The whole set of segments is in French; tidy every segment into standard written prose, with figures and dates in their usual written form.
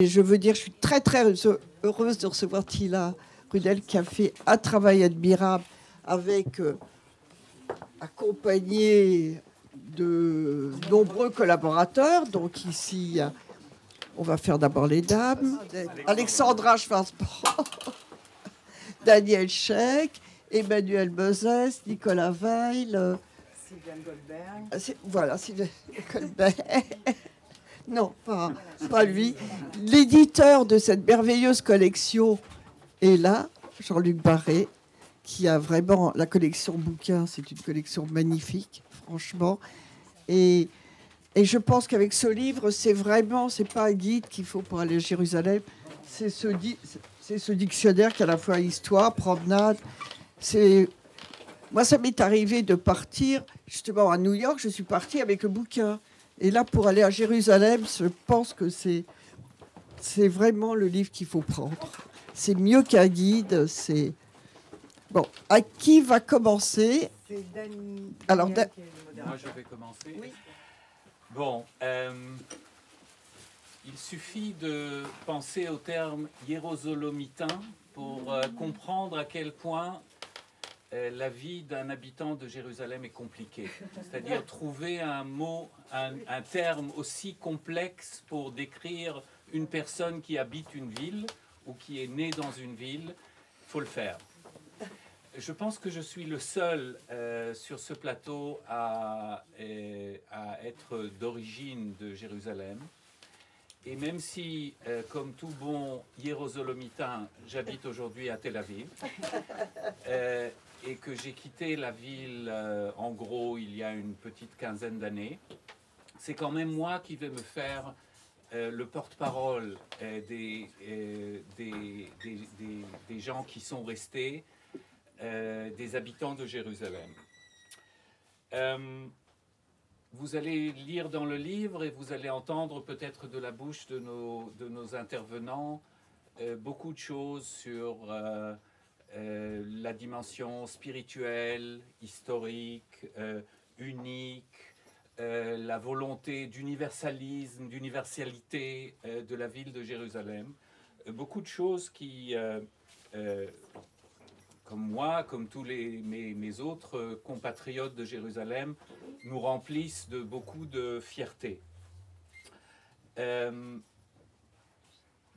Et je veux dire, je suis très très heureuse de recevoir Tila Rudel qui a fait un travail admirable avec accompagné de nombreux collaborateurs. Donc ici, on va faire d'abord les dames. Alexandra Schwarzbach, Daniel Scheck, Emmanuel Moses, Nicolas Weil. Sylviane Goldberg. Voilà, Sylviane Goldberg. Non, pas lui. L'éditeur de cette merveilleuse collection est là, Jean-Luc Barré, qui a vraiment la collection bouquins. C'est une collection magnifique, franchement. Et je pense qu'avec ce livre, c'est pas un guide qu'il faut pour aller à Jérusalem. C'est ce dictionnaire qui est à la fois histoire, promenade. Moi, ça m'est arrivé de partir justement à New York. Je suis partie avec le bouquin. Et là, pour aller à Jérusalem, je pense que c'est vraiment le livre qu'il faut prendre. C'est mieux qu'un guide. C'est bon. À qui va commencer? C'est Dani. Alors, moi, je vais commencer. Oui. Bon, il suffit de penser au terme hiérosolomitain pour comprendre à quel point la vie d'un habitant de Jérusalem est compliquée. C'est-à-dire trouver un mot, un terme aussi complexe pour décrire une personne qui habite une ville ou qui est née dans une ville, il faut le faire. Je pense que je suis le seul sur ce plateau à être d'origine de Jérusalem. Et même si, comme tout bon hiérosolomitain, j'habite aujourd'hui à Tel Aviv, et que j'ai quitté la ville, en gros, il y a une petite quinzaine d'années, c'est quand même moi qui vais me faire le porte-parole des gens qui sont restés, des habitants de Jérusalem. Vous allez lire dans le livre et vous allez entendre peut-être de la bouche de nos intervenants beaucoup de choses sur la dimension spirituelle, historique, unique, la volonté d'universalisme, d'universalité de la ville de Jérusalem. Beaucoup de choses qui, comme moi, comme tous mes autres compatriotes de Jérusalem, nous remplissent de beaucoup de fierté.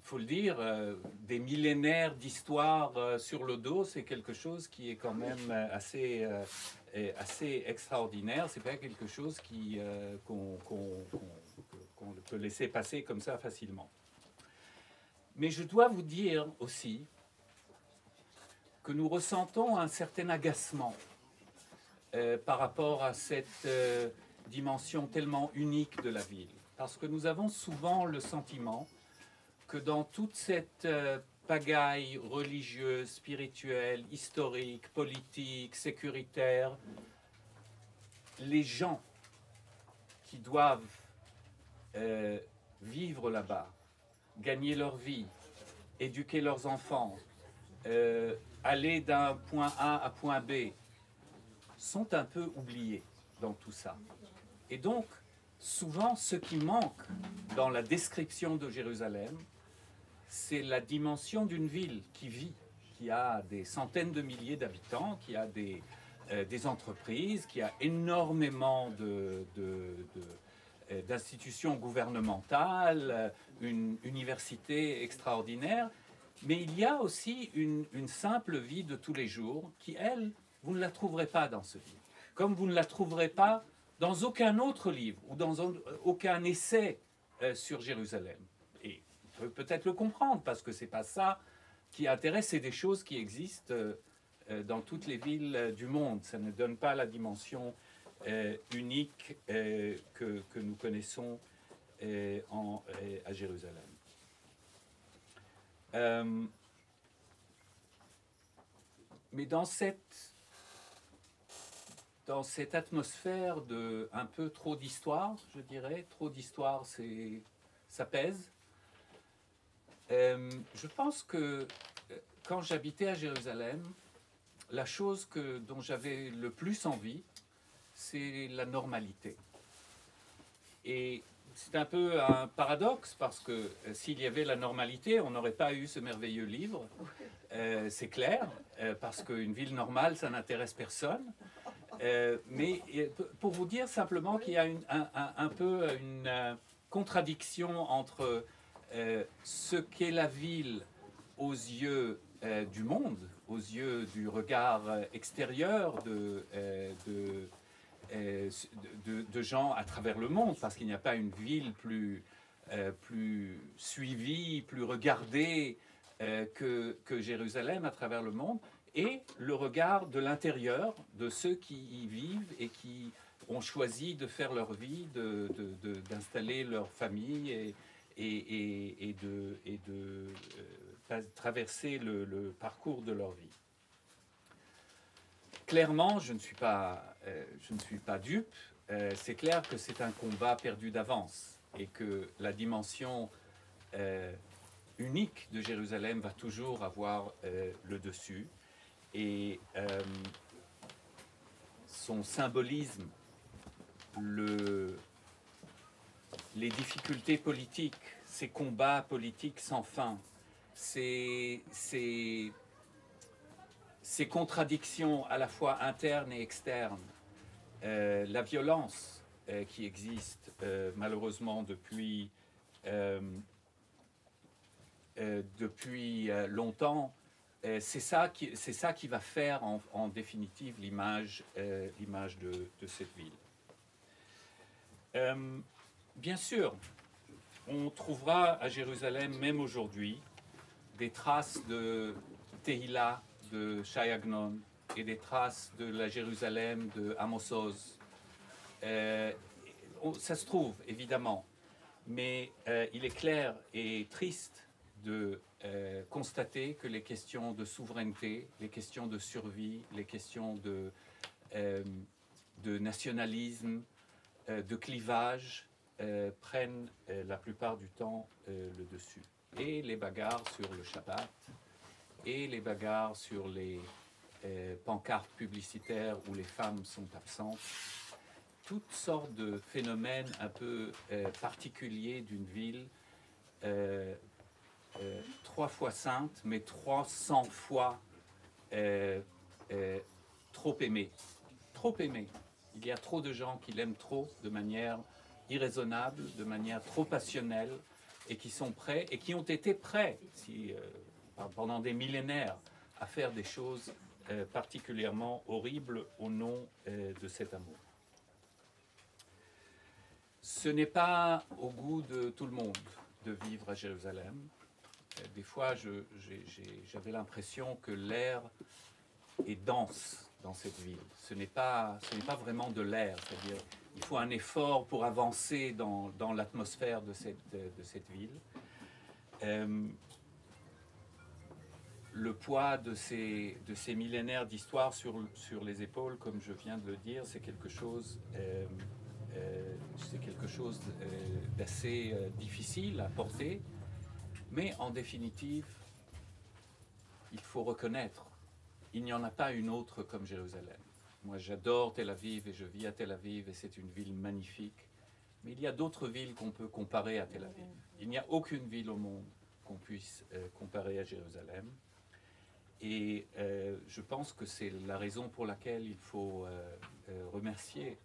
Faut le dire, des millénaires d'histoire sur le dos, c'est quelque chose qui est quand même assez extraordinaire. C'est pas quelque chose qu'on peut laisser passer comme ça facilement. Mais je dois vous dire aussi que nous ressentons un certain agacement par rapport à cette dimension tellement unique de la ville. Parce que nous avons souvent le sentiment que dans toute cette pagaille religieuse, spirituelle, historique, politique, sécuritaire, les gens qui doivent vivre là-bas, gagner leur vie, éduquer leurs enfants, aller d'un point A à point B, sont un peu oubliés dans tout ça. Et donc, souvent, ce qui manque dans la description de Jérusalem, c'est la dimension d'une ville qui vit, qui a des centaines de milliers d'habitants, qui a des entreprises, qui a énormément d'institutions gouvernementales, une université extraordinaire, mais il y a aussi une simple vie de tous les jours qui, elle, vous ne la trouverez pas dans ce livre, comme vous ne la trouverez pas dans aucun autre livre ou dans aucun essai sur Jérusalem. Et on peut peut-être le comprendre, parce que ce n'est pas ça qui intéresse, c'est des choses qui existent dans toutes les villes du monde. Ça ne donne pas la dimension unique que nous connaissons à Jérusalem. Mais dans cette atmosphère de un peu trop d'histoire, je dirais, trop d'histoire, ça pèse. Je pense que quand j'habitais à Jérusalem, la chose dont j'avais le plus envie, c'est la normalité. Et c'est un peu un paradoxe parce que s'il y avait la normalité, on n'aurait pas eu ce merveilleux livre. C'est clair, parce qu'une ville normale, ça n'intéresse personne. Mais pour vous dire simplement qu'il y a un peu une contradiction entre ce qu'est la ville aux yeux du monde, aux yeux du regard extérieur de gens à travers le monde, parce qu'il n'y a pas une ville plus suivie, plus regardée que Jérusalem à travers le monde, et le regard de l'intérieur de ceux qui y vivent et qui ont choisi de faire leur vie, d'installer leur famille et de traverser le parcours de leur vie. Clairement, je ne suis pas dupe. C'est clair que c'est un combat perdu d'avance et que la dimension unique de Jérusalem va toujours avoir le dessus. Et son symbolisme, les difficultés politiques, ces combats politiques sans fin, ces contradictions à la fois internes et externes, la violence qui existe malheureusement depuis longtemps, c'est ça qui va faire en définitive l'image de cette ville. Bien sûr, on trouvera à Jérusalem, même aujourd'hui, des traces de Tehillah, de Shai Agnon, et des traces de la Jérusalem de Amos Oz. Ça se trouve, évidemment, mais il est clair et triste de constater que les questions de souveraineté, les questions de survie, les questions de nationalisme, de clivage prennent la plupart du temps le dessus. Et les bagarres sur le Shabbat, et les bagarres sur les pancartes publicitaires où les femmes sont absentes, toutes sortes de phénomènes un peu particuliers d'une ville 3 fois sainte, mais 300 fois trop aimée. Trop aimée. Il y a trop de gens qui l'aiment trop de manière irraisonnable, de manière trop passionnelle, et qui sont prêts, et qui ont été prêts pendant des millénaires à faire des choses particulièrement horribles au nom de cet amour. Ce n'est pas au goût de tout le monde de vivre à Jérusalem. Des fois, j'avais l'impression que l'air est dense dans cette ville. Ce n'est pas vraiment de l'air, c'est-à-dire il faut un effort pour avancer dans l'atmosphère de cette ville. Le poids de ces millénaires d'histoire sur les épaules, comme je viens de le dire, c'est quelque chose d'assez difficile à porter, mais en définitive, il faut reconnaître, il n'y en a pas une autre comme Jérusalem. Moi, j'adore Tel Aviv et je vis à Tel Aviv et c'est une ville magnifique, mais il y a d'autres villes qu'on peut comparer à Tel Aviv. Il n'y a aucune ville au monde qu'on puisse comparer à Jérusalem. Et je pense que c'est la raison pour laquelle il faut remercier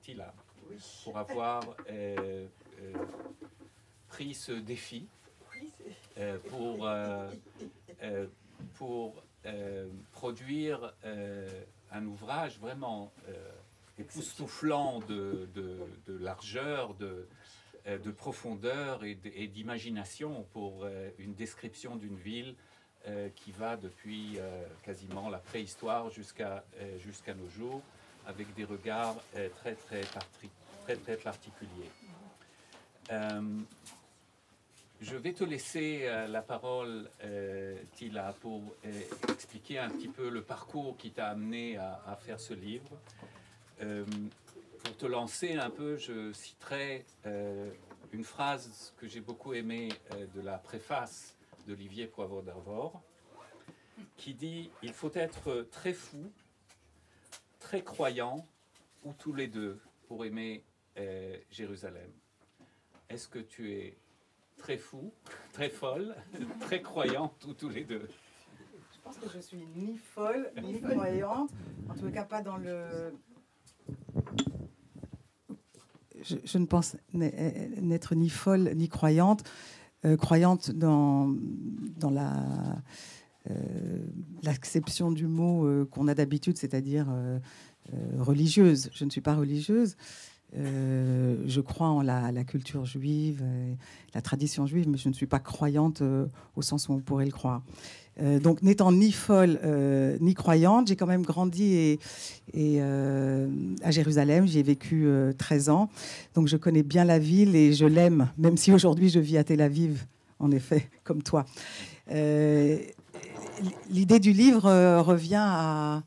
Tila pour avoir pris ce défi pour produire un ouvrage vraiment époustouflant de largeur, de profondeur et d'imagination pour une description d'une ville qui va depuis quasiment la préhistoire jusqu'à nos jours, avec des regards très particuliers. Je vais te laisser la parole, Tila, pour expliquer un petit peu le parcours qui t'a amené à faire ce livre. Pour te lancer un peu, je citerai une phrase que j'ai beaucoup aimée de la préface d'Olivier Poivre d'Arvor, qui dit « Il faut être très fou, très croyant, ou tous les deux, pour aimer Jérusalem. » est-ce que tu es très fou, très folle, très croyante ou tous les deux? Je pense que je suis ni folle, ni croyante. En tout cas, pas dans le... Je ne pense n'être ni folle, ni croyante. Croyante dans l'acception du mot qu'on a d'habitude, c'est-à-dire religieuse. Je ne suis pas religieuse. Je crois en la culture juive, la tradition juive, mais je ne suis pas croyante au sens où on pourrait le croire. Donc, n'étant ni folle ni croyante, j'ai quand même grandi à Jérusalem. J'y ai vécu 13 ans. Donc, je connais bien la ville et je l'aime, même si aujourd'hui je vis à Tel Aviv, en effet, comme toi. L'idée du livre revient à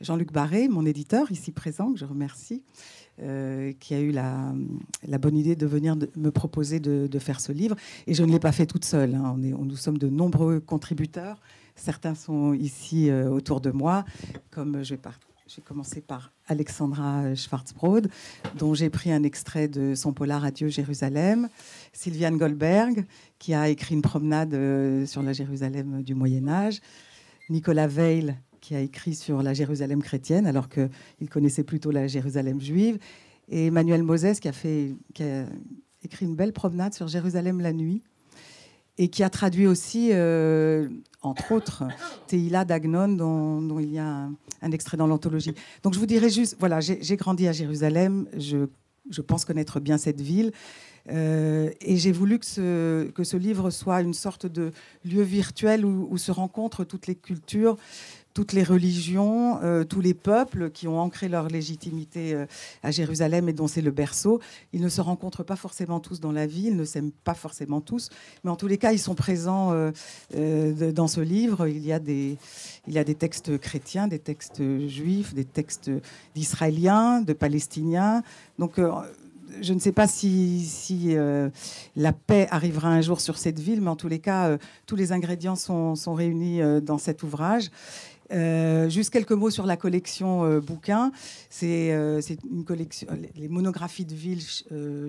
Jean-Luc Barré, mon éditeur, ici présent, que je remercie, qui a eu la bonne idée de venir me proposer de faire ce livre. Et je ne l'ai pas fait toute seule. Hein. Nous sommes de nombreux contributeurs. Certains sont ici autour de moi, comme j'ai commencé par Alexandra Schwarzbrod, dont j'ai pris un extrait de son polar Adieu Jérusalem. Sylviane Goldberg, qui a écrit une promenade sur la Jérusalem du Moyen-Âge. Nicolas Weil, qui a écrit sur la Jérusalem chrétienne, alors qu'il connaissait plutôt la Jérusalem juive. Et Emmanuel Moses, qui a écrit une belle promenade sur Jérusalem la nuit, et qui a traduit aussi, entre autres, Tehillah d'Agnon, dont il y a un extrait dans l'anthologie. Donc je vous dirais juste, voilà, j'ai grandi à Jérusalem, je pense connaître bien cette ville, et j'ai voulu que ce livre soit une sorte de lieu virtuel où se rencontrent toutes les cultures, toutes les religions, tous les peuples qui ont ancré leur légitimité à Jérusalem et dont c'est le berceau. Ils ne se rencontrent pas forcément tous dans la vie, ils ne s'aiment pas forcément tous, mais en tous les cas, ils sont présents dans ce livre. Il y a des textes chrétiens, des textes juifs, des textes d'Israéliens, de Palestiniens. Donc, je ne sais pas si la paix arrivera un jour sur cette ville, mais en tous les cas, tous les ingrédients sont réunis dans cet ouvrage. Juste quelques mots sur la collection Bouquin. C'est une collection. Les monographies de ville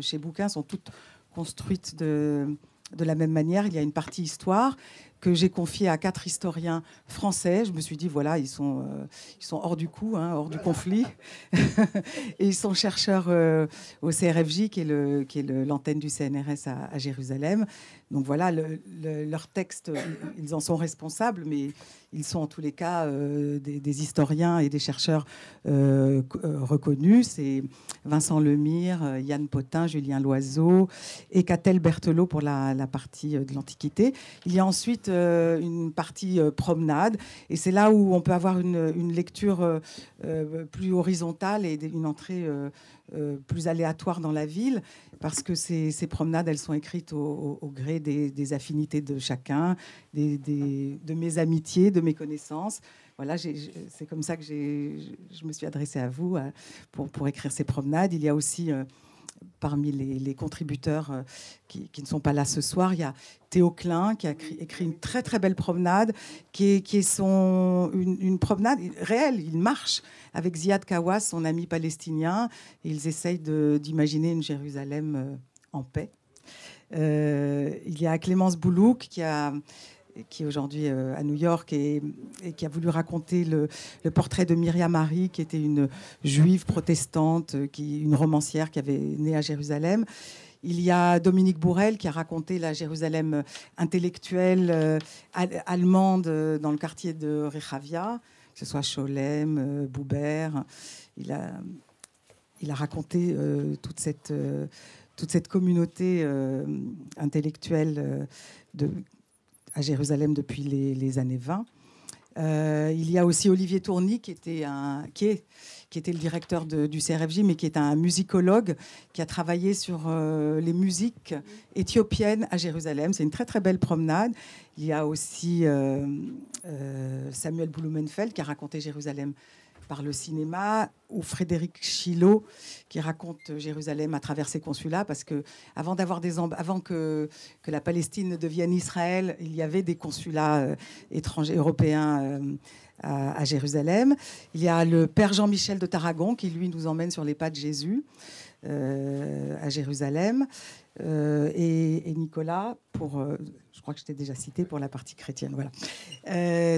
chez Bouquin sont toutes construites de la même manière. Il y a une partie histoire que j'ai confiée à 4 historiens français. Je me suis dit, voilà, ils sont hors du coup, hein, hors du conflit. Et ils sont chercheurs au CRFJ, qui est l'antenne du CNRS à Jérusalem. Donc voilà, leurs textes, ils en sont responsables, mais ils sont en tous les cas des historiens et des chercheurs reconnus. C'est Vincent Lemire, Yann Potin, Julien Loiseau et Catel Berthelot pour la partie de l'Antiquité. Il y a ensuite une partie promenade, et c'est là où on peut avoir une lecture plus horizontale et une entrée plus aléatoire dans la ville, parce que ces promenades, elles sont écrites au gré des affinités de chacun, de mes amitiés, de mes connaissances. Voilà, c'est comme ça que je me suis adressée à vous pour écrire ces promenades. Il y a aussi, parmi les contributeurs qui ne sont pas là ce soir, il y a Théo Klein qui a écrit une très très belle promenade, qui est une promenade réelle. Il marche avec Ziad Kawas, son ami palestinien, et ils essayent d'imaginer une Jérusalem en paix. Il y a Clémence Boulouk qui est aujourd'hui à New York et qui a voulu raconter le portrait de Myriam Hari, qui était une juive protestante, une romancière qui avait né à Jérusalem. Il y a Dominique Bourrel qui a raconté la Jérusalem intellectuelle allemande dans le quartier de Rehavia, que ce soit Scholem, Buber. Il a raconté toute cette communauté intellectuelle à Jérusalem depuis les années 20. Il y a aussi Olivier Tourny, qui était le directeur du CRFJ, mais qui est un musicologue qui a travaillé sur les musiques éthiopiennes à Jérusalem. C'est une très très belle promenade. Il y a aussi Samuel Blumenfeld qui a raconté Jérusalem par le cinéma, ou Frédéric Chilot qui raconte Jérusalem à travers ses consulats, parce que avant que la Palestine devienne Israël, il y avait des consulats étrangers européens à Jérusalem. Il y a le père Jean-Michel de Tarragon qui lui nous emmène sur les pas de Jésus. à Jérusalem, et Nicolas pour, je crois que je t'ai déjà cité, pour la partie chrétienne. Voilà.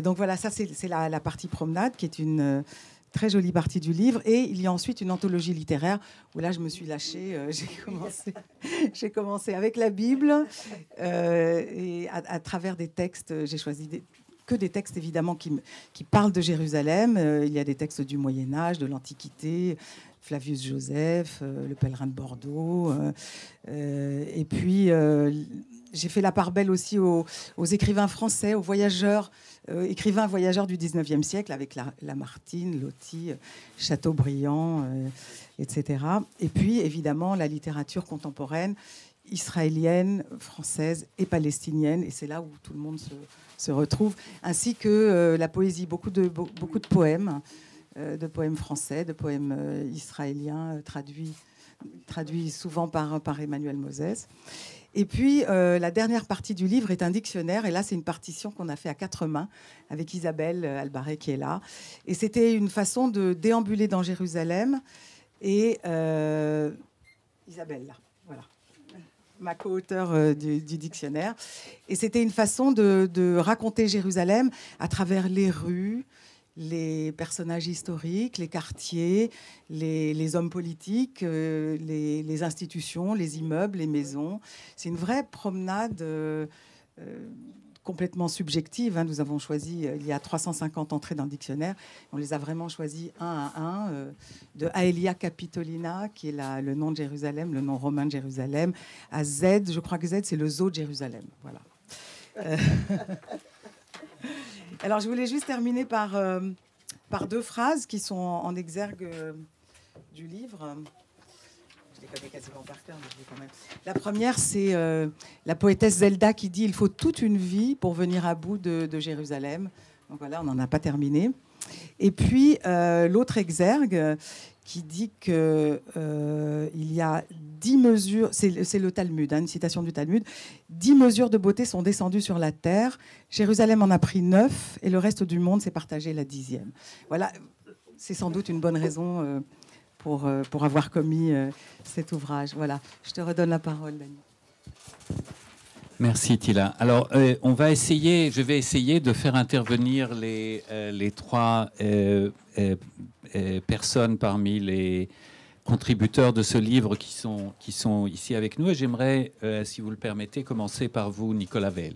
Donc voilà, ça c'est la partie promenade, qui est une très jolie partie du livre. Et il y a ensuite une anthologie littéraire où là je me suis lâchée. J'ai commencé avec la Bible, et à travers des textes, j'ai choisi que des textes évidemment qui parlent de Jérusalem. Il y a des textes du Moyen-Âge, de l'Antiquité, Flavius Joseph, le pèlerin de Bordeaux. Et puis j'ai fait la part belle aussi aux écrivains français, aux voyageurs, écrivains voyageurs du 19e siècle, avec Lamartine, Loti, Chateaubriand, etc. Et puis évidemment la littérature contemporaine, israélienne, française et palestinienne. Et c'est là où tout le monde se retrouve, ainsi que la poésie, beaucoup de poèmes, de poèmes français, de poèmes israéliens, traduits souvent par Emmanuel Moses. Et puis, la dernière partie du livre est un dictionnaire. Et là, c'est une partition qu'on a fait à 4 mains avec Isabelle Albaret qui est là. Et c'était une façon de déambuler dans Jérusalem. Et Isabelle, là, voilà, ma co-auteure du dictionnaire. Et c'était une façon de raconter Jérusalem à travers les rues, les personnages historiques, les quartiers, les hommes politiques, les institutions, les immeubles, les maisons. C'est une vraie promenade complètement subjective. Hein. Nous avons choisi, il y a 350 entrées dans le dictionnaire, on les a vraiment choisies un à un, de Aelia Capitolina, qui est le nom de Jérusalem, le nom romain de Jérusalem, à Z, je crois que Z, c'est le zoo de Jérusalem. Voilà. Alors, je voulais juste terminer par 2 phrases qui sont en exergue du livre. Je les connais quasiment par cœur, mais je dis quand même. La première, c'est la poétesse Zelda qui dit « Il faut toute une vie pour venir à bout de Jérusalem ». Donc voilà, on n'en a pas terminé. Et puis, l'autre exergue qui dit qu'il y a 10 mesures, c'est le Talmud, hein, une citation du Talmud, 10 mesures de beauté sont descendues sur la terre, Jérusalem en a pris 9 et le reste du monde s'est partagé la 10e. Voilà, c'est sans doute une bonne raison pour avoir commis cet ouvrage. Voilà, je te redonne la parole, Dany. Merci Tila. Alors, je vais essayer de faire intervenir les 3 personnes parmi les contributeurs de ce livre qui sont ici avec nous. Et j'aimerais, si vous le permettez, commencer par vous, Nicolas Weil.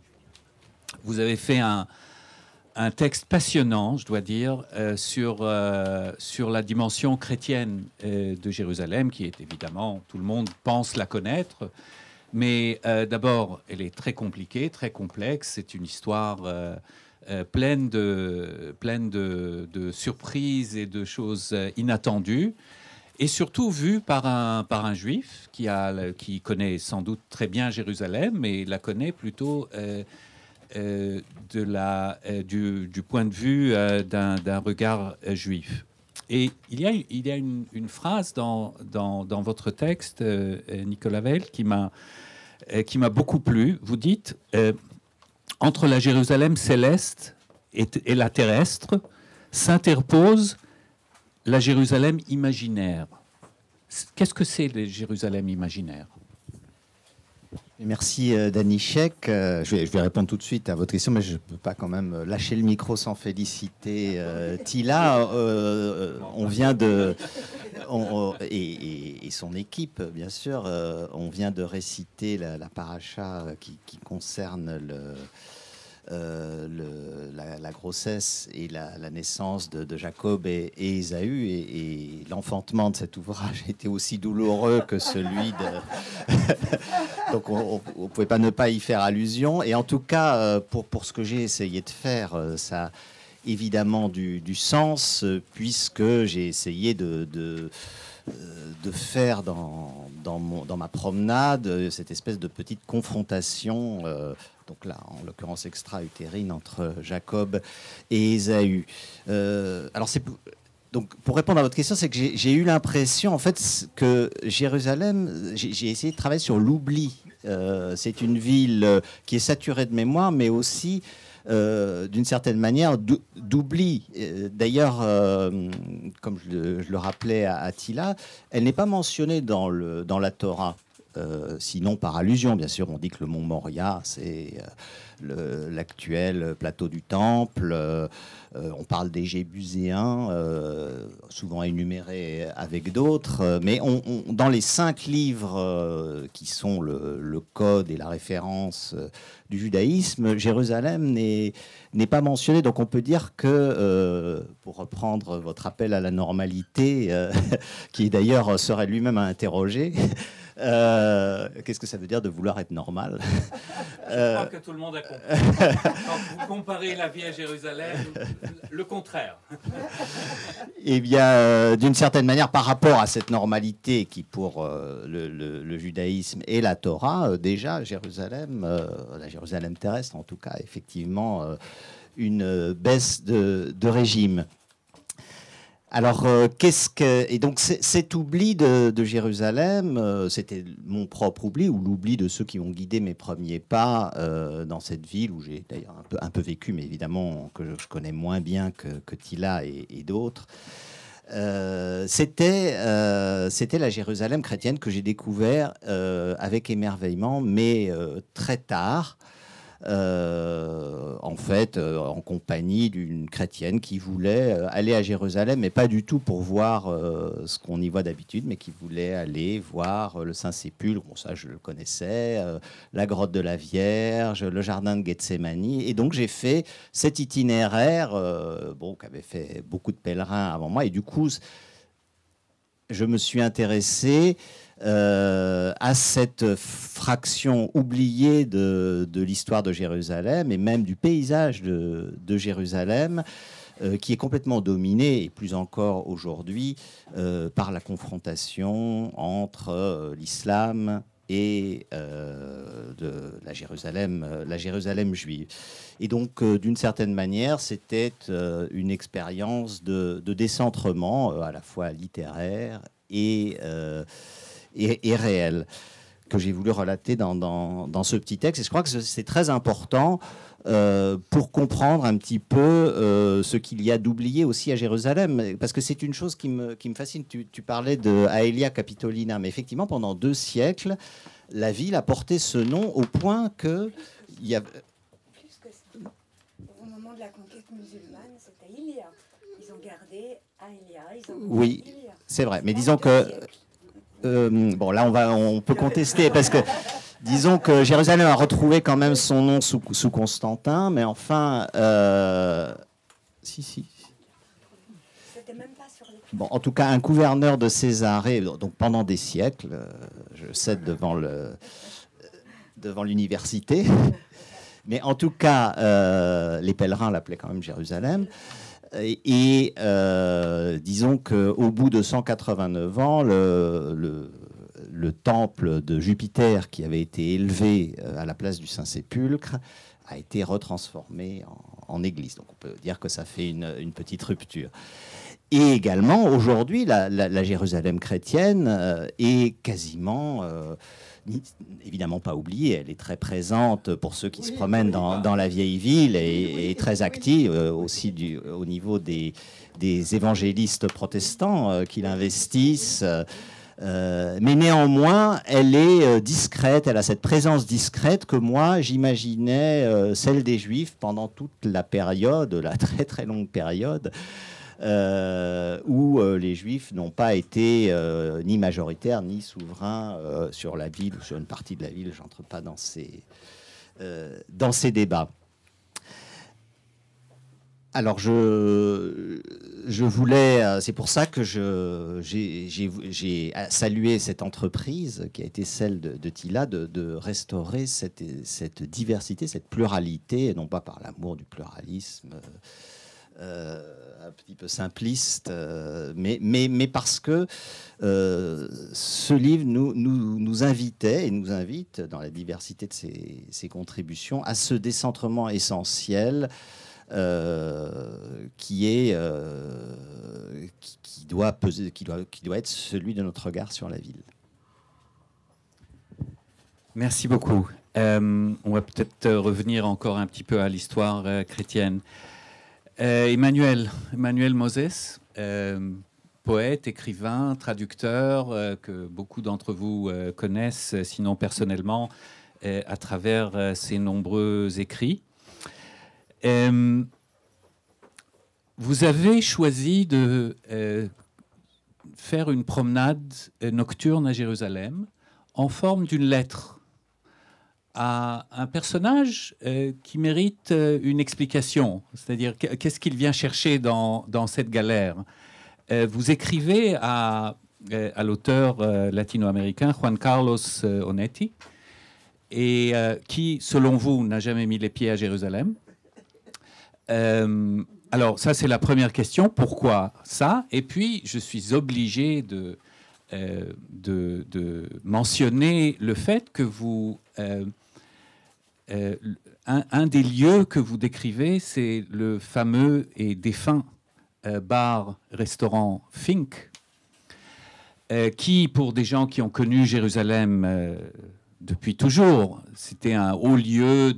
Vous avez fait un texte passionnant, je dois dire, sur la dimension chrétienne de Jérusalem, qui est évidemment, tout le monde pense la connaître. Mais d'abord, elle est très compliquée, très complexe. C'est une histoire pleine de surprises et de choses inattendues. Et surtout vue par un juif qui connaît sans doute très bien Jérusalem, mais la connaît plutôt du point de vue d'un regard juif. Et il y a une phrase dans votre texte, Nicolas Weil, qui m'a beaucoup plu. Vous dites entre la Jérusalem céleste et la terrestre s'interpose la Jérusalem imaginaire. Qu'est-ce que c'est le Jérusalem imaginaire ? Merci Dany Scheck. Je vais répondre tout de suite à votre question, mais je ne peux pas quand même lâcher le micro sans féliciter Tila. On vient et son équipe, bien sûr, on vient de réciter la paracha qui concerne la grossesse et la naissance de Jacob et Ésaü, et l'enfantement de cet ouvrage était aussi douloureux que celui de... Donc on ne pouvait pas ne pas y faire allusion. Et en tout cas, pour ce que j'ai essayé de faire, ça a évidemment du sens, puisque j'ai essayé de faire dans ma promenade cette espèce de petite confrontation, donc là, en l'occurrence extra-utérine, entre Jacob et Ésaü. Alors donc, pour répondre à votre question, c'est que j'ai eu l'impression, en fait, que Jérusalem, j'ai essayé de travailler sur l'oubli. C'est une ville qui est saturée de mémoire, mais aussi d'une certaine manière, d'oubli. D'ailleurs, comme je le rappelais à Attila, elle n'est pas mentionnée dans la Torah. Sinon par allusion, bien sûr, on dit que le mont Moria, c'est l'actuel plateau du Temple. On parle des Jébuséens, souvent énumérés avec d'autres. Mais dans les 5 livres qui sont le code et la référence du judaïsme, Jérusalem n'est pas mentionné. Donc on peut dire que, pour reprendre votre appel à la normalité, qui d'ailleurs serait lui-même à interroger, qu'est-ce que ça veut dire de vouloir être normal? Je crois que tout le monde a compris. Quand vous comparez la vie à Jérusalem, le contraire. Eh bien, d'une certaine manière, par rapport à cette normalité qui, pour le judaïsme et la Torah, déjà, Jérusalem, la Jérusalem terrestre, en tout cas, effectivement, une baisse de régime. Alors, et donc cet oubli de Jérusalem, c'était mon propre oubli, ou l'oubli de ceux qui ont guidé mes premiers pas dans cette ville, où j'ai d'ailleurs un peu vécu, mais évidemment que je connais moins bien que Tila et d'autres. C'était la Jérusalem chrétienne que j'ai découvert avec émerveillement, mais très tard. En fait, en compagnie d'une chrétienne qui voulait aller à Jérusalem, mais pas du tout pour voir ce qu'on y voit d'habitude, mais qui voulait aller voir le Saint-Sépulcre. Bon, ça, je le connaissais, la grotte de la Vierge, le jardin de Gethsémani. Et donc, j'ai fait cet itinéraire, qu'avaient fait beaucoup de pèlerins avant moi. Et du coup, je me suis intéressé à cette fraction oubliée de l'histoire de Jérusalem et même du paysage de Jérusalem, qui est complètement dominée, et plus encore aujourd'hui, par la confrontation entre l'islam et la Jérusalem juive. Et donc, d'une certaine manière, c'était une expérience de décentrement, à la fois littéraire et réel, que j'ai voulu relater dans ce petit texte. Et je crois que c'est très important pour comprendre un petit peu ce qu'il y a d'oublié aussi à Jérusalem, parce que c'est une chose qui me fascine. Tu parlais de Aelia Capitolina, mais effectivement, pendant 2 siècles, la ville a porté ce nom au point que il y a... Plus que ça. Au moment de la conquête musulmane, c'était Ilia. Ils ont gardé Aelia, ils ont gardé Oui, Ilia. c'est vrai, mais disons que... bon, là, on peut contester, parce que disons que Jérusalem a retrouvé quand même son nom sous Constantin, mais enfin, si. C'était même pas sur les... Bon, en tout cas, un gouverneur de Césarée, donc pendant des siècles, je cède devant l'université, mais en tout cas, les pèlerins l'appelaient quand même Jérusalem. Et disons qu'au bout de 189 ans, le temple de Jupiter, qui avait été élevé à la place du Saint-Sépulcre, a été retransformé en église. Donc on peut dire que ça fait une petite rupture. Et également, aujourd'hui, la Jérusalem chrétienne est quasiment... évidemment pas oubliée, elle est très présente pour ceux qui se promènent dans la vieille ville et très active aussi au niveau des évangélistes protestants qui l'investissent. Mais néanmoins, elle est discrète, elle a cette présence discrète que moi, j'imaginais celle des Juifs pendant toute la période, la très très longue période, où les Juifs n'ont pas été ni majoritaires ni souverains sur la ville ou sur une partie de la ville. Je n'entre pas dans ces débats. Alors, je voulais... C'est pour ça que j'ai salué cette entreprise qui a été celle de Tila, de restaurer cette diversité, cette pluralité, et non pas par l'amour du pluralisme un petit peu simpliste, mais parce que ce livre nous invitait et nous invite, dans la diversité de ses contributions, à ce décentrement essentiel qui doit être celui de notre regard sur la ville. Merci beaucoup. On va peut-être revenir encore un petit peu à l'histoire chrétienne. Emmanuel Moses, poète, écrivain, traducteur, que beaucoup d'entre vous connaissent, sinon personnellement, à travers ses nombreux écrits. Vous avez choisi de faire une promenade nocturne à Jérusalem en forme d'une lettre à un personnage qui mérite une explication. C'est-à-dire, qu'est-ce qu'il vient chercher dans cette galère? Vous écrivez à l'auteur latino-américain Juan Carlos Onetti, et qui, selon vous, n'a jamais mis les pieds à Jérusalem. Alors, ça, c'est la première question. Pourquoi ça? Et puis, je suis obligé de mentionner le fait que vous... un des lieux que vous décrivez, c'est le fameux et défunt bar-restaurant Fink, qui, pour des gens qui ont connu Jérusalem depuis toujours, c'était un haut lieu.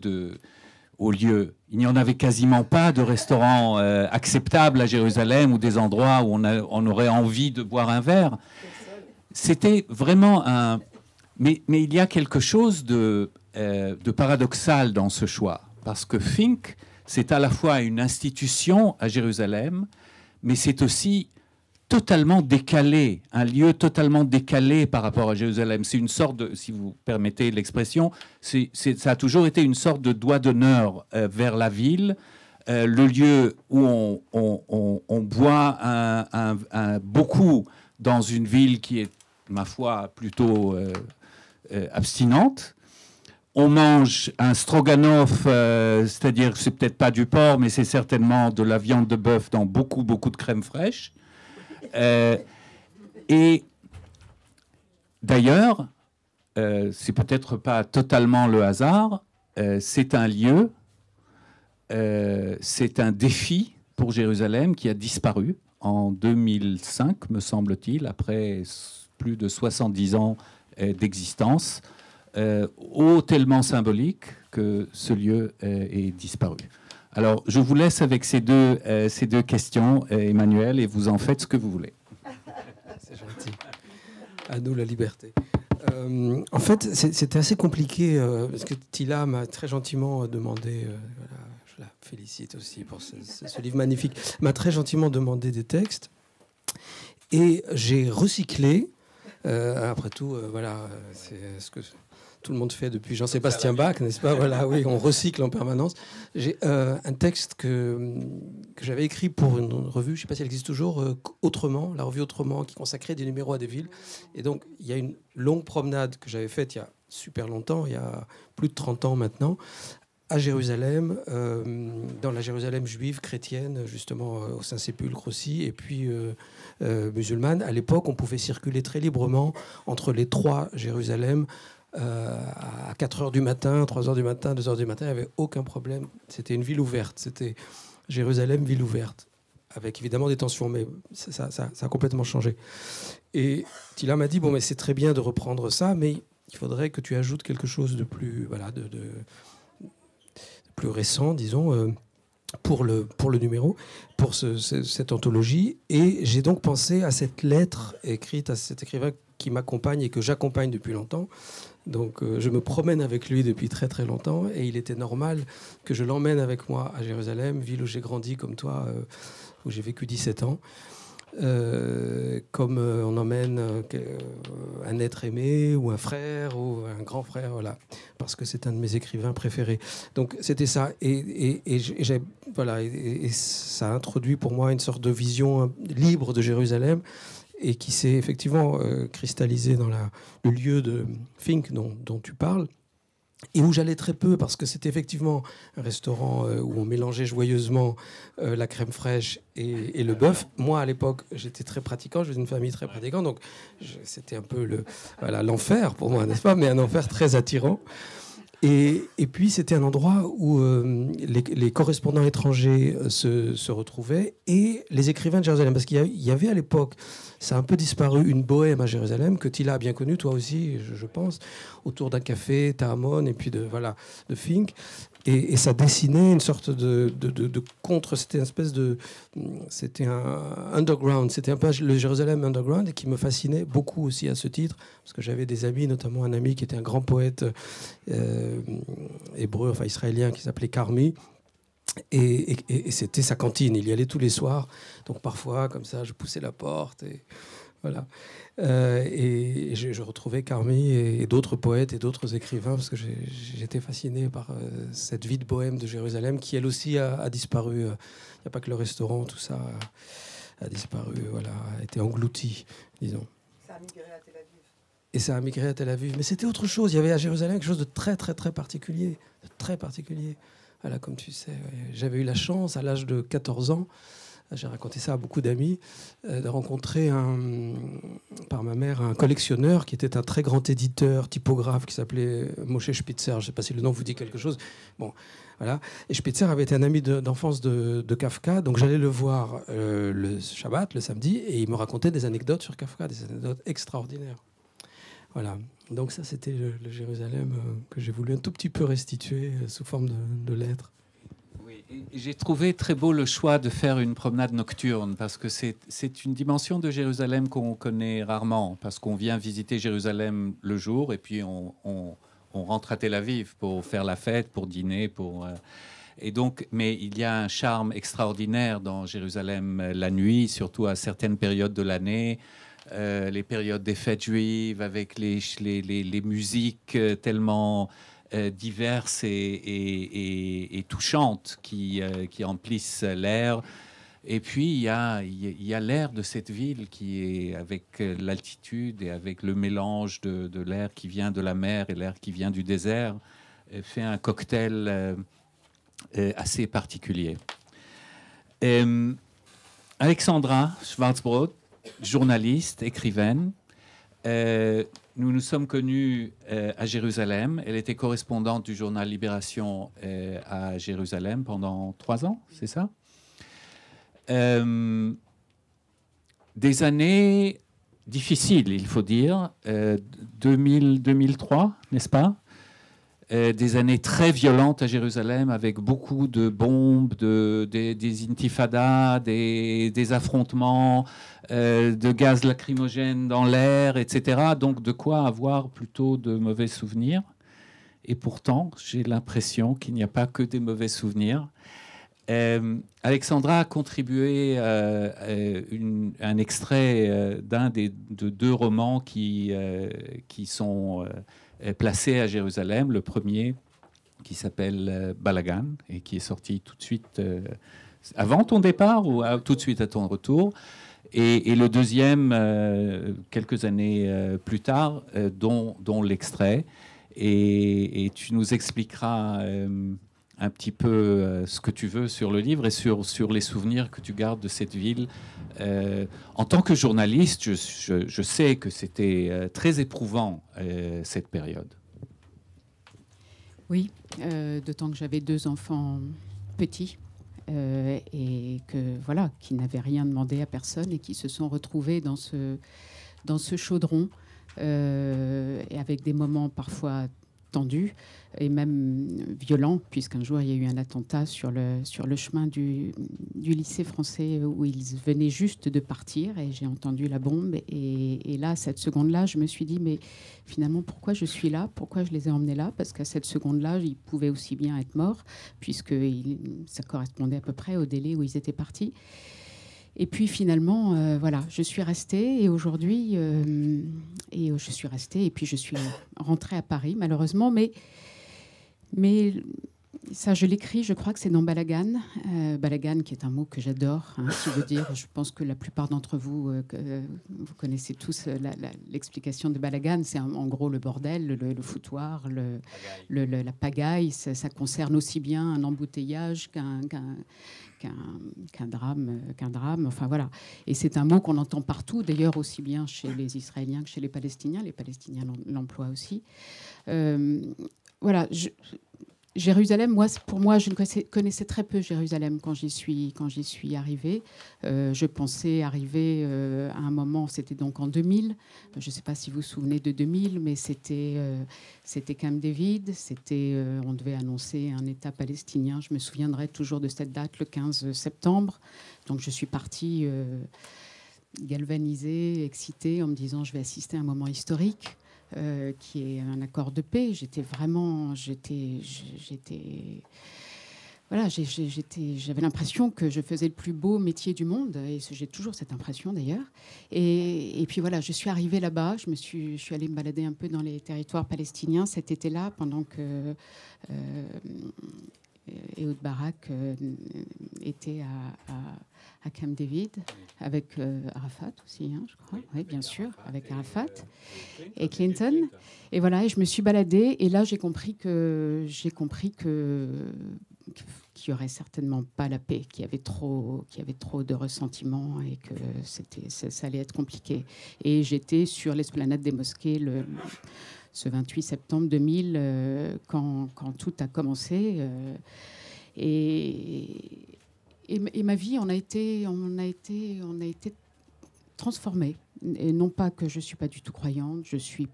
Il n'y en avait quasiment pas de restaurants acceptables à Jérusalem ou des endroits où on aurait envie de boire un verre. C'était vraiment un... Mais il y a quelque chose de paradoxal dans ce choix, parce que Fink, c'est à la fois une institution à Jérusalem, mais c'est aussi totalement décalé, un lieu totalement décalé par rapport à Jérusalem. C'est une sorte de, si vous permettez l'expression, ça a toujours été une sorte de doigt d'honneur vers la ville, le lieu où on boit beaucoup dans une ville qui est, ma foi, plutôt abstinente. On mange un stroganoff, c'est-à-dire que c'est peut-être pas du porc, mais c'est certainement de la viande de bœuf dans beaucoup de crème fraîche. Et d'ailleurs, c'est peut-être pas totalement le hasard, c'est un lieu, c'est un défi pour Jérusalem qui a disparu en 2005, me semble-t-il, après plus de 70 ans d'existence, tellement symbolique que ce lieu est disparu. Alors, je vous laisse avec ces deux questions, Emmanuel, et vous en faites ce que vous voulez. C'est gentil. À nous la liberté. En fait, c'était assez compliqué, parce que Tila m'a très gentiment demandé, voilà, je la félicite aussi pour ce livre magnifique, m'a très gentiment demandé des textes, et j'ai recyclé, après tout, voilà, c'est ce que... tout le monde fait depuis Jean-Sébastien Bach, n'est-ce pas? Voilà, oui, on recycle en permanence. J'ai un texte que j'avais écrit pour une revue, je ne sais pas si elle existe toujours, Autrement, la revue Autrement, qui consacrait des numéros à des villes. Et donc, il y a une longue promenade que j'avais faite il y a super longtemps, il y a plus de 30 ans maintenant, à Jérusalem, dans la Jérusalem juive, chrétienne, justement au Saint-Sépulcre aussi, et puis musulmane. À l'époque, on pouvait circuler très librement entre les trois Jérusalem, à 4h du matin, 3h du matin, 2h du matin, il n'y avait aucun problème. C'était une ville ouverte. C'était Jérusalem, ville ouverte. Avec évidemment des tensions, mais ça a complètement changé. Et Tila m'a dit, bon, mais c'est très bien de reprendre ça, mais il faudrait que tu ajoutes quelque chose de plus, voilà, de plus récent, disons, pour le numéro, pour cette anthologie. Et j'ai donc pensé à cette lettre écrite à cet écrivain qui m'accompagne et que j'accompagne depuis longtemps. Donc je me promène avec lui depuis très très longtemps, et il était normal que je l'emmène avec moi à Jérusalem, ville où j'ai grandi comme toi, où j'ai vécu 17 ans. Comme on emmène un être aimé ou un frère ou un grand frère, voilà, parce que c'est un de mes écrivains préférés. Donc c'était ça, et ça a introduit pour moi une sorte de vision libre de Jérusalem, et qui s'est effectivement cristallisée dans le lieu de Fink dont tu parles, et où j'allais très peu, parce que c'était effectivement un restaurant où on mélangeait joyeusement la crème fraîche et le bœuf. Moi, à l'époque, j'étais très pratiquant, je venais d'une famille très pratiquante, donc c'était un peu l'enfer pour moi, n'est-ce pas? Mais un enfer très attirant. Et puis, c'était un endroit où les correspondants étrangers se retrouvaient et les écrivains de Jérusalem. Parce qu'il y avait à l'époque, ça a un peu disparu, une bohème à Jérusalem, que Tila a bien connue, toi aussi, je pense, autour d'un café, Tahamon, et puis de Fink. Et ça dessinait une sorte de contre. C'était une espèce de. C'était un underground. C'était un peu le Jérusalem underground et qui me fascinait beaucoup aussi à ce titre. Parce que j'avais des amis, notamment un ami qui était un grand poète hébreu, enfin israélien, qui s'appelait Karmi. Et c'était sa cantine. Il y allait tous les soirs. Donc parfois, comme ça, je poussais la porte. Et voilà. Et je retrouvais Karmi et d'autres poètes et d'autres écrivains parce que j'étais fasciné par cette vie de bohème de Jérusalem qui, elle aussi, a disparu. Il n'y a pas que le restaurant, tout ça a disparu, voilà, a été englouti, disons. Ça a migré à Tel Aviv. Et ça a migré à Tel Aviv. Mais c'était autre chose. Il y avait à Jérusalem quelque chose de très, très, très particulier. De très particulier. Voilà, comme tu sais, j'avais eu la chance, à l'âge de 14 ans, j'ai raconté ça à beaucoup d'amis, de rencontrer par ma mère un collectionneur qui était un très grand éditeur, typographe, qui s'appelait Moshe Spitzer. Je ne sais pas si le nom vous dit quelque chose. Bon, voilà. Et Spitzer avait été un ami d'enfance de Kafka, donc j'allais le voir le Shabbat, le samedi, et il me racontait des anecdotes sur Kafka, des anecdotes extraordinaires. Voilà. Donc ça, c'était le Jérusalem que j'ai voulu un tout petit peu restituer sous forme de lettres. J'ai trouvé très beau le choix de faire une promenade nocturne parce que c'est une dimension de Jérusalem qu'on connaît rarement parce qu'on vient visiter Jérusalem le jour et puis on rentre à Tel Aviv pour faire la fête, pour dîner, et donc, mais il y a un charme extraordinaire dans Jérusalem la nuit, surtout à certaines périodes de l'année. Les périodes des fêtes juives avec les musiques tellement diverses et touchantes qui emplissent l'air. Et puis, il y a l'air de cette ville qui est, avec l'altitude et avec le mélange de l'air qui vient de la mer et l'air qui vient du désert, fait un cocktail assez particulier. Alexandra Schwarzbrod, journaliste, écrivaine. Nous nous sommes connus à Jérusalem. Elle était correspondante du journal Libération à Jérusalem pendant 3 ans, c'est ça? Des années difficiles, il faut dire. 2000-2003, n'est-ce pas? Des années très violentes à Jérusalem avec beaucoup de bombes, des intifadas, des affrontements, de gaz lacrymogène dans l'air, etc. Donc de quoi avoir plutôt de mauvais souvenirs. Et pourtant, j'ai l'impression qu'il n'y a pas que des mauvais souvenirs. Alexandra a contribué un extrait de 2 romans qui sont placé à Jérusalem, le premier qui s'appelle Balagan et qui est sorti tout de suite avant ton départ ou tout de suite à ton retour, et le deuxième quelques années plus tard, dont l'extrait, et tu nous expliqueras un petit peu ce que tu veux sur le livre et sur les souvenirs que tu gardes de cette ville. En tant que journaliste, je sais que c'était très éprouvant, cette période. Oui, d'autant que j'avais 2 enfants petits et que, voilà, qui n'avaient rien demandé à personne et qui se sont retrouvés dans ce chaudron et avec des moments parfois tendus et même violents, puisqu'un jour il y a eu un attentat sur le chemin du lycée français où ils venaient juste de partir et j'ai entendu la bombe et là, cette seconde-là, je me suis dit mais finalement pourquoi je suis là, pourquoi je les ai emmenés là, parce qu'à cette seconde-là, ils pouvaient aussi bien être morts puisque ça correspondait à peu près au délai où ils étaient partis. Et puis finalement, voilà, je suis restée et aujourd'hui, je suis restée et puis je suis rentrée à Paris malheureusement, mais ça je l'écris, je crois que c'est dans Balagan, Balagan qui est un mot que j'adore, hein, qui veut dire, je pense que la plupart d'entre vous, vous connaissez tous l'explication de Balagan, c'est en gros le bordel, le foutoir, la pagaille, ça concerne aussi bien un embouteillage qu'un drame, enfin voilà. Et c'est un mot qu'on entend partout, d'ailleurs aussi bien chez les Israéliens que chez les Palestiniens. Les Palestiniens l'emploient aussi. voilà, Jérusalem, pour moi, je connaissais très peu Jérusalem quand j'y suis arrivée. Je pensais arriver à un moment, c'était donc en 2000. Je ne sais pas si vous vous souvenez de 2000, mais c'était Camp David. On devait annoncer un État palestinien. Je me souviendrai toujours de cette date, le 15 septembre. Donc je suis partie galvanisée, excitée, en me disant je vais assister à un moment historique. Qui est un accord de paix. J'avais l'impression que je faisais le plus beau métier du monde, et j'ai toujours cette impression d'ailleurs. Et puis voilà, je suis arrivée là-bas, je suis allée me balader un peu dans les territoires palestiniens cet été-là, pendant que Ehud Barak était à Camp David, avec Arafat aussi, hein, je crois. Oui, bien sûr, avec Arafat et Clinton. Et voilà, et je me suis baladée, et là j'ai compris qu'il y aurait certainement pas la paix, qu'il y avait trop de ressentiments, et que ça allait être compliqué. Et j'étais sur l'esplanade des mosquées ce 28 septembre 2000, quand tout a commencé. Et ma vie, on a été transformée. Et non pas que je ne suis pas du tout croyante, je suis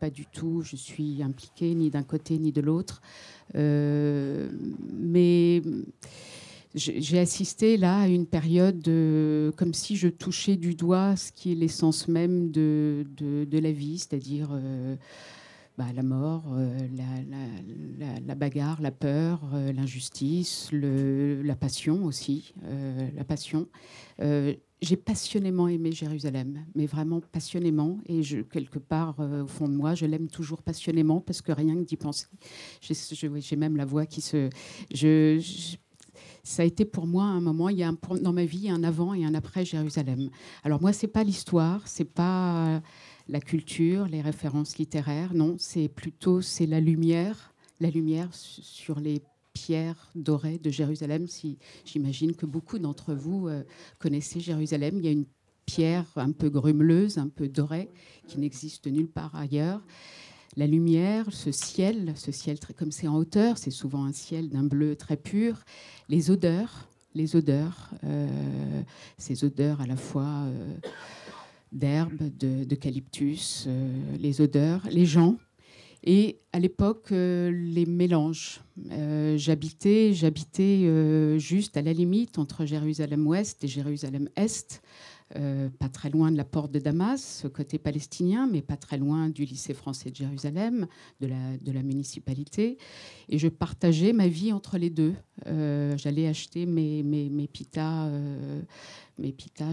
impliquée ni d'un côté ni de l'autre. Mais j'ai assisté là à une période comme si je touchais du doigt ce qui est l'essence même de la vie, c'est-à-dire la mort, la bagarre, la peur, l'injustice, la passion aussi. La passion. J'ai passionnément aimé Jérusalem, mais vraiment passionnément. Et quelque part, au fond de moi, je l'aime toujours passionnément, parce que rien que d'y penser, j'ai même la voix qui se... Ça a été pour moi un moment, dans ma vie, un avant et un après Jérusalem. Alors moi, c'est pas l'histoire, c'est pas la culture, les références littéraires, non, c'est la lumière sur les pierres dorées de Jérusalem. J'imagine que beaucoup d'entre vous connaissez Jérusalem. Il y a une pierre un peu grumeleuse, un peu dorée, qui n'existe nulle part ailleurs. La lumière, ce ciel très, comme c'est en hauteur, c'est souvent un ciel d'un bleu très pur. Les odeurs, ces odeurs à la fois d'herbe, d'eucalyptus, les odeurs, les gens. Et à l'époque, les mélanges. J'habitais juste à la limite entre Jérusalem-Ouest et Jérusalem-Est. Pas très loin de la porte de Damas, côté palestinien, mais pas très loin du lycée français de Jérusalem, de la municipalité. Et je partageais ma vie entre les deux. J'allais acheter mes pitas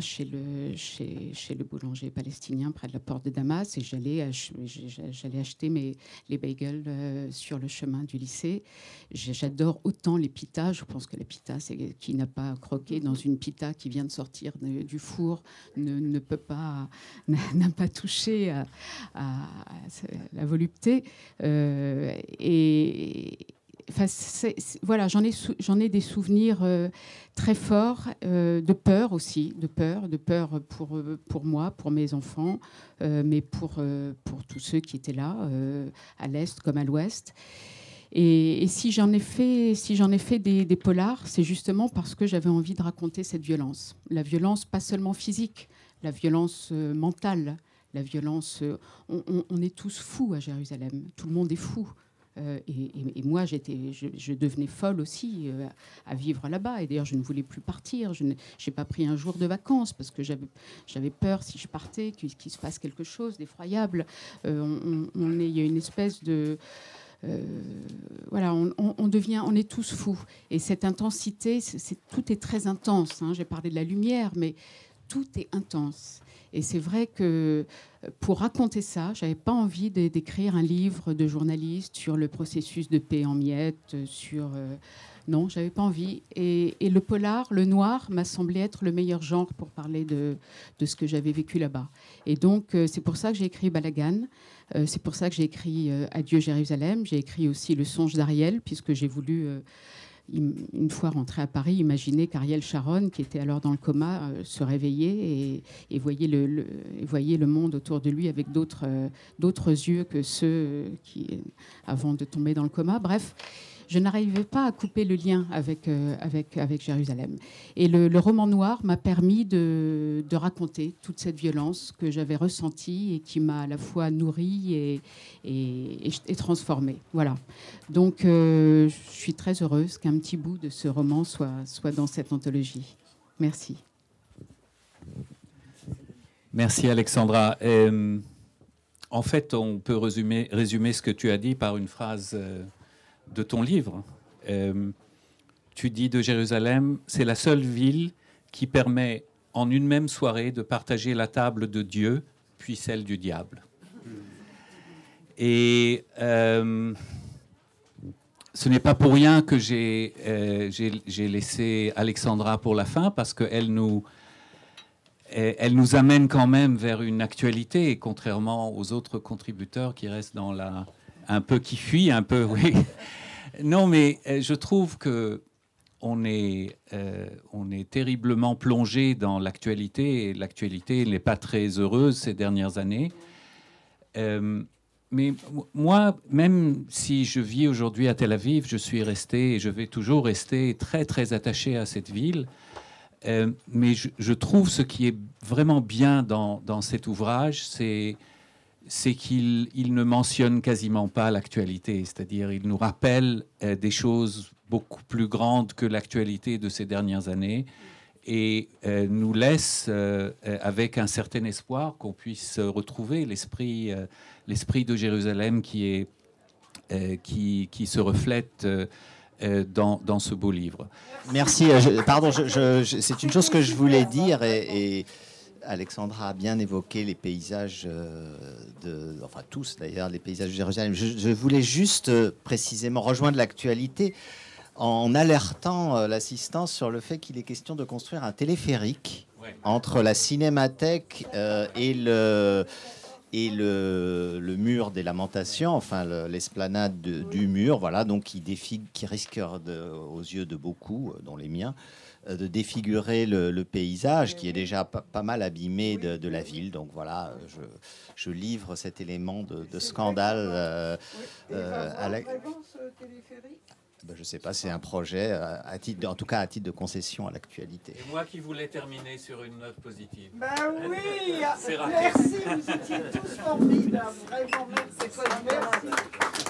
chez le boulanger palestinien près de la porte de Damas, et j'allais acheter les bagels sur le chemin du lycée. J'adore autant les pitas. Je pense que la pita, c'est qui n'a pas croqué dans une pita qui vient de sortir du four n'a pas touché à la volupté. Enfin, voilà, j'en ai des souvenirs très forts, de peur aussi, de peur pour moi, pour mes enfants, mais pour tous ceux qui étaient là, à l'Est comme à l'Ouest. Et si j'en ai fait des polars, c'est justement parce que j'avais envie de raconter cette violence. La violence, pas seulement physique, la violence mentale, la violence... On est tous fous à Jérusalem, tout le monde est fou. Et moi, je devenais folle aussi à vivre là-bas. Et d'ailleurs, je ne voulais plus partir. Je n'ai pas pris un jour de vacances parce que j'avais peur, si je partais, qu'il se passe quelque chose d'effroyable. Il y a une espèce de... voilà, on est tous fous. Et cette intensité, tout est très intense. Hein. J'ai parlé de la lumière, mais tout est intense. Et c'est vrai que pour raconter ça, je n'avais pas envie d'écrire un livre de journaliste sur le processus de paix en miettes, non, je n'avais pas envie. Et le polar, le noir, m'a semblé être le meilleur genre pour parler de ce que j'avais vécu là-bas. Et donc, c'est pour ça que j'ai écrit Balagan. C'est pour ça que j'ai écrit Adieu Jérusalem. J'ai écrit aussi Le songe d'Ariel, puisque j'ai voulu une fois rentré à Paris, imaginer qu'Ariel Sharon, qui était alors dans le coma, se réveillait et voyait le monde autour de lui avec d'autres yeux que ceux qui, avant de tomber dans le coma. Bref, je n'arrivais pas à couper le lien avec Jérusalem. Et le roman noir m'a permis de raconter toute cette violence que j'avais ressentie et qui m'a à la fois nourrie et transformée. Voilà. Donc, je suis très heureuse qu'un petit bout de ce roman soit dans cette anthologie. Merci. Merci, Alexandra. En fait, on peut résumer ce que tu as dit par une phrase de ton livre. Tu dis de Jérusalem, c'est la seule ville qui permet en une même soirée de partager la table de Dieu puis celle du diable. Et ce n'est pas pour rien que j'ai laissé Alexandra pour la fin, parce qu'elle nous amène quand même vers une actualité, contrairement aux autres contributeurs qui restent dans la... un peu qui fuient, un peu, oui. Non, mais je trouve que on est terriblement plongé dans l'actualité, et l'actualité n'est pas très heureuse ces dernières années. Mais moi, même si je vis aujourd'hui à Tel Aviv, je suis resté, et je vais toujours rester très, très attaché à cette ville. Mais je trouve ce qui est vraiment bien dans cet ouvrage, c'est qu'il ne mentionne quasiment pas l'actualité. C'est-à-dire, il nous rappelle des choses beaucoup plus grandes que l'actualité de ces dernières années et nous laisse avec un certain espoir qu'on puisse retrouver l'esprit de Jérusalem qui se reflète dans ce beau livre. Merci. Pardon, c'est une chose que je voulais dire et Alexandra a bien évoqué les paysages enfin tous d'ailleurs, les paysages de Jérusalem. Je voulais juste précisément rejoindre l'actualité en alertant l'assistance sur le fait qu'il est question de construire un téléphérique entre la cinémathèque et le mur des Lamentations, enfin l'esplanade du mur, voilà, donc qui risque aux yeux de beaucoup, dont les miens, de défigurer le paysage qui est déjà pas mal abîmé de la ville. Donc voilà, je livre cet élément de scandale à la... Ben, je ne sais pas, c'est un projet, en tout cas à titre de concession à l'actualité. Et moi qui voulais terminer sur une note positive. Ben oui, c'est raté. Merci, vous étiez tous formidables, vraiment, merci.